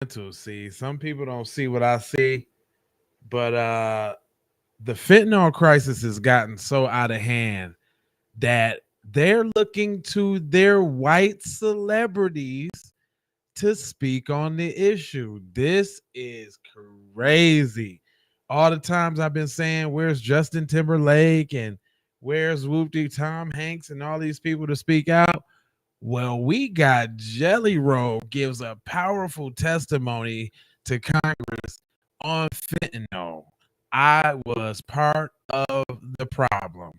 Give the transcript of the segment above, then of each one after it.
mental. See, some people don't see what I see, but the fentanyl crisis has gotten so out of hand that they're looking to their white celebrities to speak on the issue. This is crazy. All the times I've been saying, where's Justin Timberlake and where's Whoopty Tom Hanks and all these people to speak out? Well, we got Jelly Roll gives a powerful testimony to Congress on fentanyl. I was part of the problem.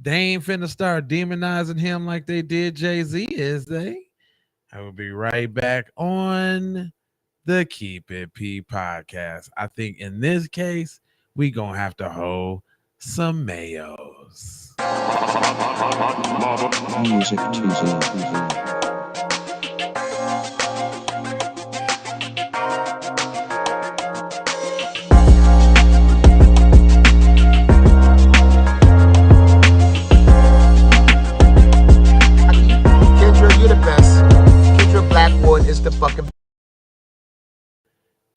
They ain't finna start demonizing him like they did Jay-Z, is they? I will be right back on the Keep It P podcast. I think in this case, we gonna have to hold some mayos. Music Tuesday. Is the fucking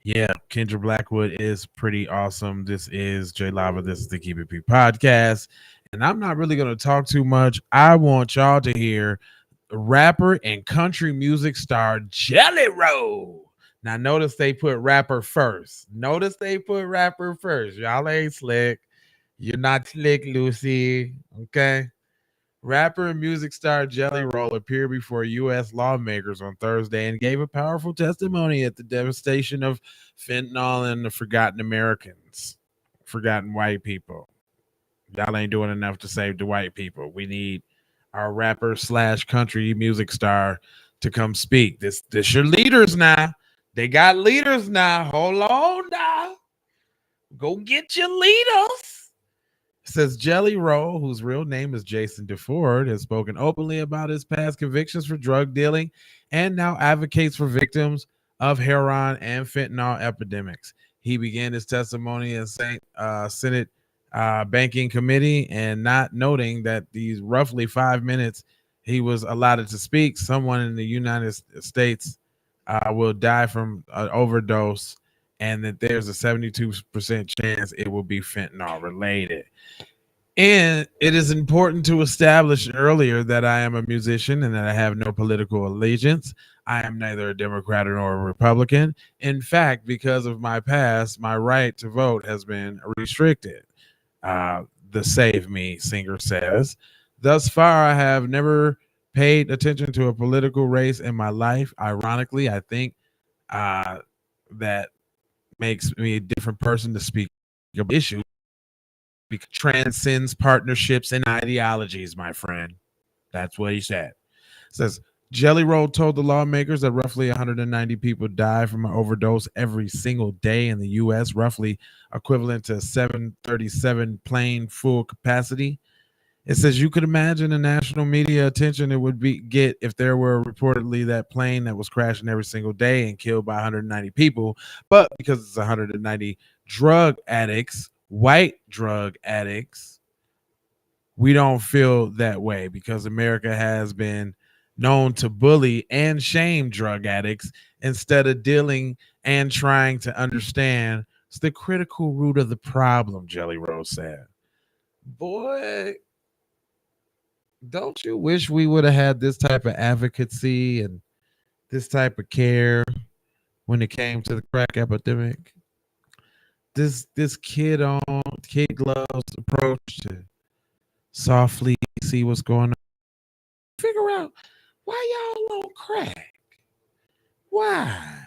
Yeah, Kendra Blackwood is pretty awesome. This is Jay Lava. This is the Keep It P podcast. And I'm not really going to talk too much. I want y'all to hear rapper and country music star Jelly Roll. Now, notice they put rapper first. Notice they put rapper first. Y'all ain't slick. You're not slick, Lucy. Okay. Rapper and music star Jelly Roll appeared before U.S. lawmakers on Thursday and gave a powerful testimony at the devastation of fentanyl and the forgotten Americans, forgotten white people. Y'all ain't doing enough to save the white people. We need our rapper slash country music star to come speak. This your leaders now. They got leaders now. Hold on now. Go get your leaders. Says Jelly Roll, whose real name is Jason DeFord, has spoken openly about his past convictions for drug dealing and now advocates for victims of heroin and fentanyl epidemics. He began his testimony in Senate Banking Committee and not noting that these roughly 5 minutes he was allotted to speak, someone in the United States will die from an overdose and that there's a 72% chance it will be fentanyl related. And it is important to establish earlier that I am a musician and that I have no political allegiance. I am neither a Democrat nor a Republican. In fact, because of my past, my right to vote has been restricted. The Save Me singer says. Thus far, I have never paid attention to a political race in my life. Ironically, I think that makes me a different person to speak about issues. Transcends partnerships and ideologies, my friend. That's what he said. It says Jelly Roll told the lawmakers that roughly 190 people die from an overdose every single day in the U.S., roughly equivalent to 737 plane full capacity. It says you could imagine the national media attention it would get if there were reportedly that plane that was crashing every single day and killed by 190 people, but because it's 190 drug addicts, white drug addicts, we don't feel that way because America has been known to bully and shame drug addicts instead of dealing and trying to understand it's the critical root of the problem, Jelly Roll said. Boy, don't you wish we would have had this type of advocacy and this type of care when it came to the crack epidemic? This kid gloves approach to softly see what's going on. Figure out why y'all on crack. Why?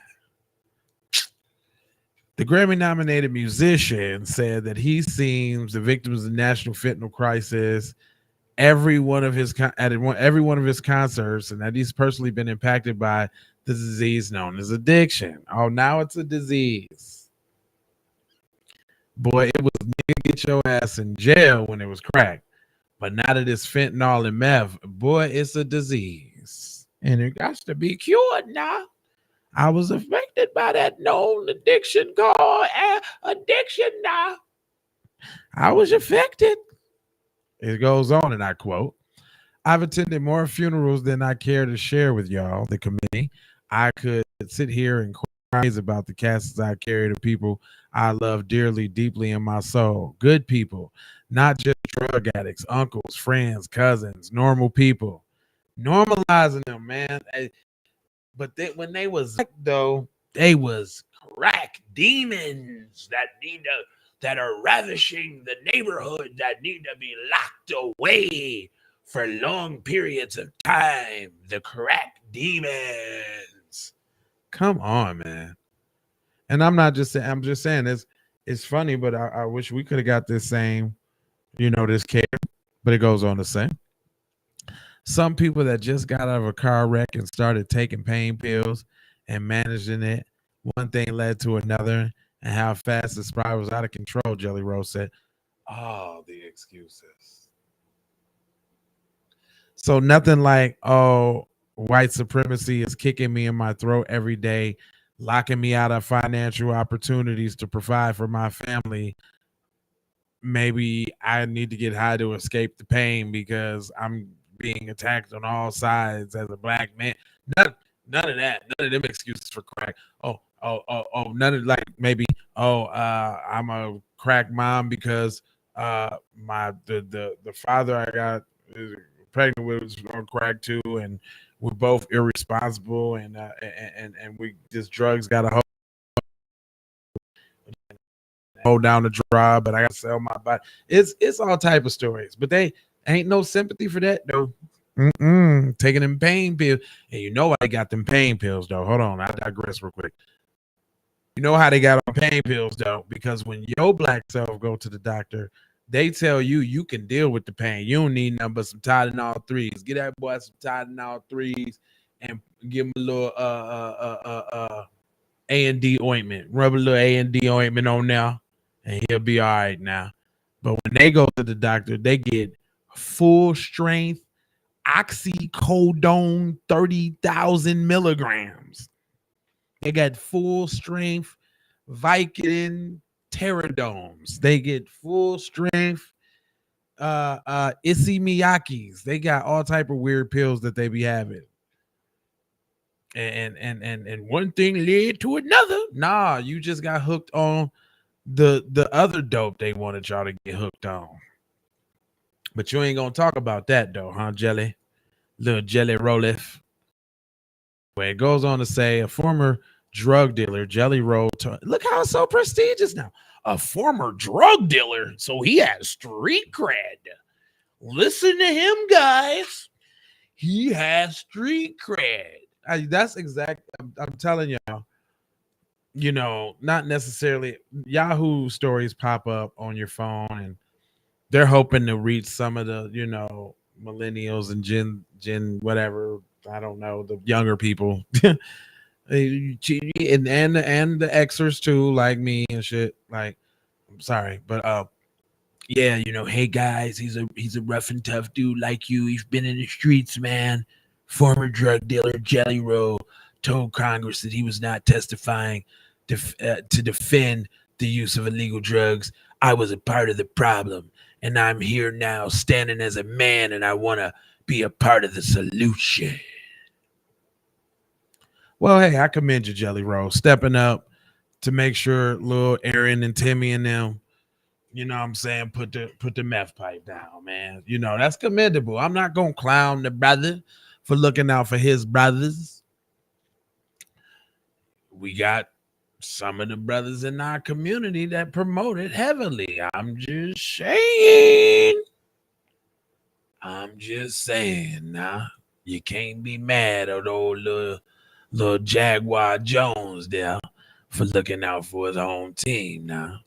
The Grammy nominated musician said that he seems the victims of the national fentanyl crisis every one of his concerts, and that he's personally been impacted by the disease known as addiction. Oh, now it's a disease. Boy, it was nigga get your ass in jail when it was crack. But now that it's fentanyl and meth, boy, it's a disease. And it got to be cured now. I was affected by that known addiction called addiction now. I was affected. It goes on, and I quote, I've attended more funerals than I care to share with y'all, the committee. I could sit here and Praise about the castles I carry to people I love dearly, deeply in my soul. Good people, not just drug addicts, uncles, friends, cousins, normal people. Normalizing them, man. But when they was though, they was crack demons that are ravishing the neighborhood that need to be locked away for long periods of time. The crack demons. Come on, man. And I'm not just saying, I'm just saying it's funny, but I wish we could have got this same, this care. But it goes on to say some people that just got out of a car wreck and started taking pain pills and managing it, one thing led to another, and how fast the spiral was out of control, Jelly Roll said. Oh, the excuses. So nothing like, oh, white supremacy is kicking me in my throat every day, locking me out of financial opportunities to provide for my family. Maybe I need to get high to escape the pain because I'm being attacked on all sides as a black man. None of that. None of them excuses for crack. None of like maybe, I'm a crack mom because the father I got is pregnant with was on crack too, and we're both irresponsible, and we just drugs got a hold down the draw, but I gotta sell my body. It's all type of stories, but they ain't no sympathy for that though. Taking them pain pills, and you know why they got them pain pills though. Hold on, I digress real quick. You know how they got on pain pills though, because when your black self go to the doctor, they tell you can deal with the pain. You don't need nothing but some Tylenol 3s. Get that boy some Tylenol 3s and give him a little A&D ointment. Rub a little A&D ointment on now, and he'll be all right now. But when they go to the doctor, they get full strength oxycodone 30,000 milligrams. They got full strength Vicodin pteridoms. They get full strength Issey Miyakis. They got all type of weird pills that they be having. And one thing led to another. Nah, you just got hooked on the other dope they wanted y'all to get hooked on. But you ain't gonna talk about that though, huh, Jelly? Little Jelly Roll-If. Where it goes on to say a former drug dealer, Jelly Roll, look how it's so prestigious now. A former drug dealer, so he has street cred. Listen to him, guys. He has street cred. That's exact. I'm telling y'all, not necessarily Yahoo stories pop up on your phone, and they're hoping to reach some of the, millennials and Gen whatever. I don't know, the younger people. and the Xers too, like me and shit. Like, I'm sorry, but yeah, hey guys, he's a rough and tough dude like you. He's been in the streets, man. Former drug dealer Jelly Roll told Congress that he was not testifying to defend the use of illegal drugs. I was a part of the problem, and I'm here now standing as a man, and I want to be a part of the solution. Well, hey, I commend you, Jelly Roll, stepping up to make sure little Aaron and Timmy and them, what I'm saying, put the meth pipe down, man. That's commendable. I'm not going to clown the brother for looking out for his brothers. We got some of the brothers in our community that promote it heavily. I'm just saying now, you can't be mad at old little Jaguar Jones there for looking out for his home team now.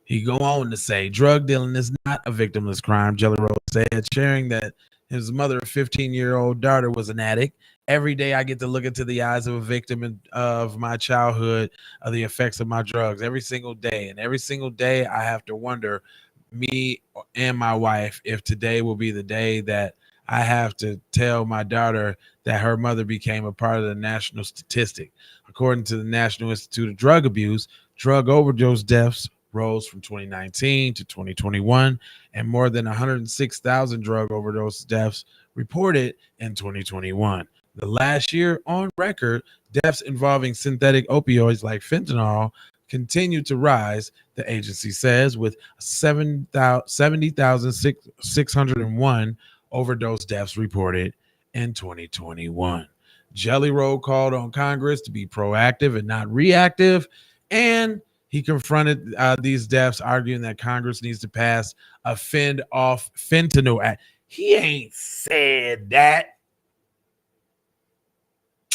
He go on to say, drug dealing is not a victimless crime, Jelly Roll said, sharing that his mother, 15-year-old daughter, was an addict. Every day I get to look into the eyes of a victim of my childhood of the effects of my drugs every single day. And every single day I have to wonder, me and my wife, if today will be the day that I have to tell my daughter that her mother became a part of the national statistic. According to the National Institute of Drug Abuse, drug overdose deaths rose from 2019 to 2021, and more than 106,000 drug overdose deaths reported in 2021. The last year on record, deaths involving synthetic opioids like fentanyl continue to rise, the agency says, with 70,601 overdose deaths reported in 2021. Jelly Roll called on Congress to be proactive and not reactive, and he confronted these deaths, arguing that Congress needs to pass a fend off fentanyl act. He ain't said that.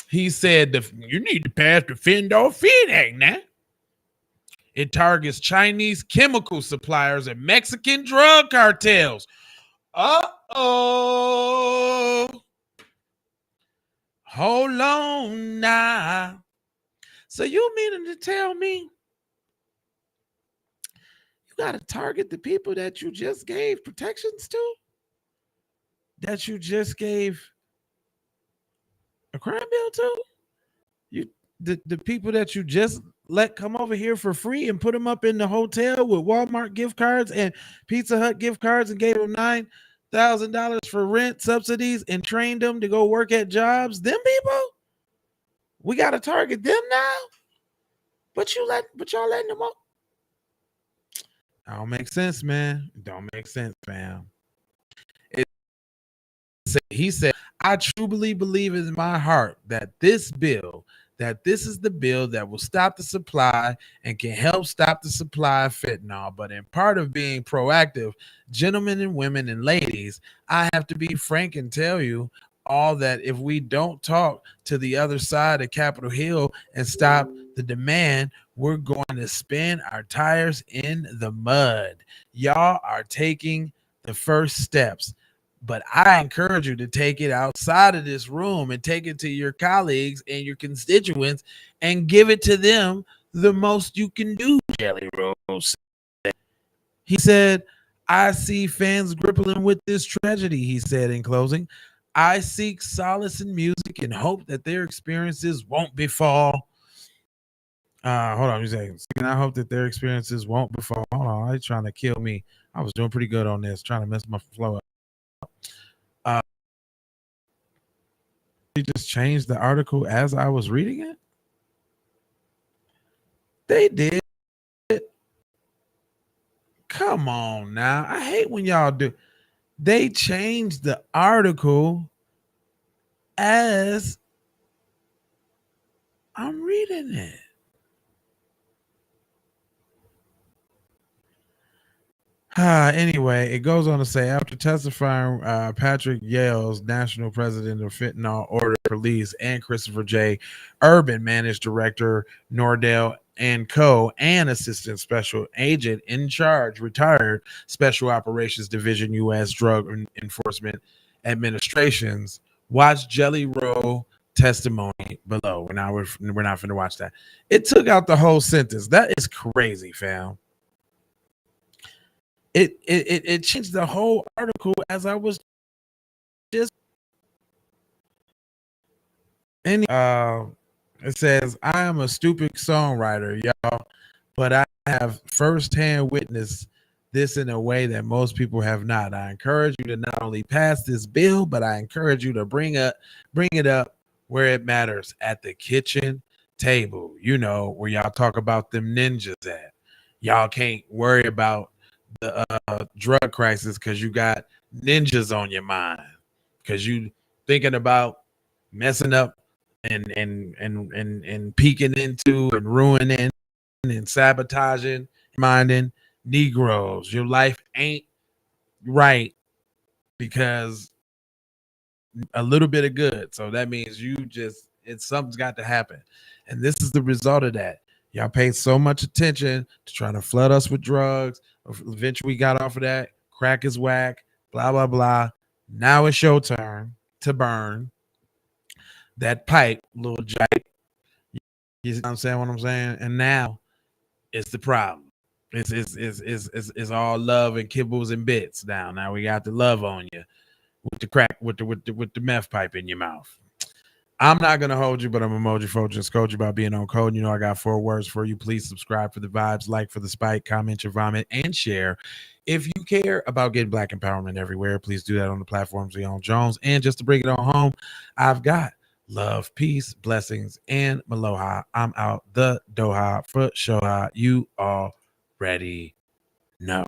He said you need to pass the fend off fent act now. It targets Chinese chemical suppliers and Mexican drug cartels. Uh-oh. Hold on now. So you meaning to tell me you got to target the people that you just gave protections to? That you just gave a crime bill to? The people that you just let come over here for free and put them up in the hotel with Walmart gift cards and Pizza Hut gift cards and gave them $9,000 for rent subsidies and trained them to go work at jobs. Them people, we got to target them now. But y'all letting them up. Don't make sense, man. Don't make sense, fam. He said, I truly believe in my heart that this is the bill that will stop the supply and can help stop the supply of fentanyl. But in part of being proactive, gentlemen and women and ladies, I have to be frank and tell you all that if we don't talk to the other side of Capitol Hill and stop the demand, we're going to spin our tires in the mud. Y'all are taking the first steps. But I encourage you to take it outside of this room and take it to your colleagues and your constituents and give it to them the most you can do, Jelly Rose. He said, I see fans grappling with this tragedy, he said in closing. I seek solace in music and hope that their experiences won't befall. Hold on, you saying, I hope that their experiences won't befall. Hold on, they're trying to kill me. I was doing pretty good on this, trying to mess my flow up. They just changed the article as I was reading it. They did. Come on now. I hate when y'all do. They changed the article as I'm reading it. Anyway, it goes on to say, after testifying, Patrick Yale's national president of fentanyl ordered police and Christopher J. Urban, managed director, Nordell and Co., and assistant special agent in charge, retired Special Operations Division, U.S. Drug Enforcement Administrations. Watch Jelly Roll testimony below. We're not going to watch that. It took out the whole sentence. That is crazy, fam. It changed the whole article as I was just it says, I am a stupid songwriter, y'all, but I have firsthand witnessed this in a way that most people have not. I encourage you to not only pass this bill, but I encourage you to bring it up where it matters, at the kitchen table, where y'all talk about them ninjas at. Y'all can't worry about the drug crisis because you got ninjas on your mind, because you thinking about messing up and peeking into and ruining and sabotaging, minding Negroes. Your life ain't right because a little bit of good. So that means something's got to happen. And this is the result of that. Y'all paid so much attention to trying to flood us with drugs. Eventually we got off of that. Crack is whack, blah, blah, blah. Now it's your turn to burn that pipe, little jack. You know what I'm saying? And now it's the problem. It's all love and kibbles and bits now. Now we got the love on you with the crack, with the meth pipe in your mouth. I'm not going to hold you, but I'm emoji for just coach you about being on code. I got 4 words for you. Please subscribe for the vibes, like for the spike, comment your vomit, and share. If you care about getting Black empowerment everywhere, please do that on the platforms we own, Jones. And just to bring it on home, I've got Love, peace, blessings, and maloha. I'm out the Doha for Shoha. You already know.